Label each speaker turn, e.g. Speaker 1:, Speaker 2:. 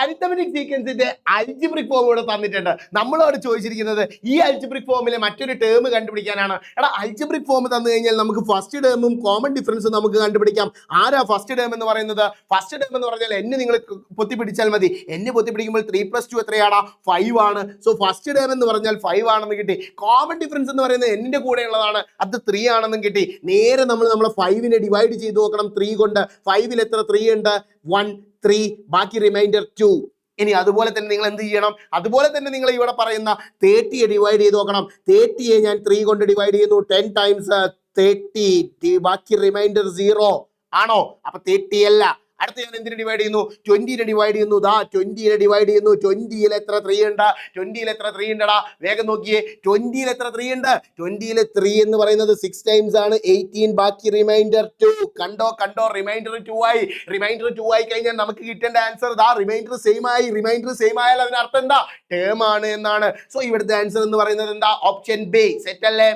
Speaker 1: Arithmetic സീക്വൻസിന്റെ algebraic form ഇവിടെ തന്നിട്ടുണ്ട്. നമ്മളോട് ചോദിച്ചിരിക്കുന്നത് ഈ അൽജിബ്രിക് ഫോമിലെ മറ്റൊരു ടേം കണ്ടുപിടിക്കാനാണ്. എടാ അൽജിബ്രിക് ഫോം തന്നു കഴിഞ്ഞാൽ നമുക്ക് ഫസ്റ്റ് ടേമും കോമൺ ഡിഫറൻസും നമുക്ക് കണ്ടുപിടിക്കാം. ആരാ ഫസ്റ്റ് ടേം എന്ന് പറയുന്നത്? ഫസ്റ്റ് ടേം എന്ന് പറഞ്ഞാൽ എന്നെ നിങ്ങൾ പൊത്തിപ്പിടിച്ചാൽ മതി. എന്നെ പൊത്തിപ്പിടിക്കുമ്പോൾ 3 + 2 എത്രയാടാ? 5 ആണ്. സോ ഫസ്റ്റ് ടേം എന്ന് പറഞ്ഞാൽ 5 ആണെന്ന് കിട്ടി. കോമൺ ഡിഫറൻസ് എന്ന് പറയുന്നത് എന്നിന്റെ കൂടെ ഉള്ളതാണ്, അത് 3 ആണെന്നും കിട്ടി. നേരെ നമ്മളെ 5നെ ഡിവൈഡ് ചെയ്ത് നോക്കണം 3 കൊണ്ട്. 5ൽ എത്ര 3 ഉണ്ട്? 1 3, ബാക്കി റിമൈൻഡർ 2. ഇനി അതുപോലെ തന്നെ നിങ്ങൾ എന്ത് ചെയ്യണം? അതുപോലെ തന്നെ നിങ്ങൾ ഇവിടെ പറയുന്ന 30യെ ഡിവൈഡ് ചെയ്ത് നോക്കണം. 30യെ ഞാൻ 3 കൊണ്ട് ഡിവൈഡ് ചെയ്യുന്നു. 10 ടൈംസ് 30, ബാക്കി റിമൈൻഡർ 0 ആണോ? അപ്പൊ 30 അല്ല. അടുത്ത ഞാൻ എന്തിനെ ഡിവൈഡ് ചെയ്യുന്നു? 20നെ ഡിവൈഡ് ചെയ്യുന്നു. 20നെ ഡിവൈഡ് ചെയ്യുന്നു. 20ൽ എത്ര 3 ഉണ്ട്? 20ൽ എത്ര 3 ഉണ്ടടാ? വേഗം നോക്കിയേ. 20ൽ എത്ര 3 ഉണ്ട്? 20ൽ 3 എന്ന് പറയുന്നത് 6 ടൈംസ് ആണ് 18, ബാക്കി റിമൈൻഡർ 2. കണ്ടോ റിമൈൻഡർ 2 ആയി. റിമൈൻഡർ 2 ആയി കഴിഞ്ഞാൽ നമുക്ക് കിട്ടേണ്ട ആൻസർ റിമൈൻഡർ സെയിം ആയി. റിമൈൻഡർ സെയിം ആയാൽ അതിനർത്ഥം എന്താ? ടേം ആണ് എന്നാണ്. സോ ഇവിടുത്തെ ആൻസർ എന്ന് പറയുന്നത് എന്താ? Option B. സെറ്റ് അല്ലേ?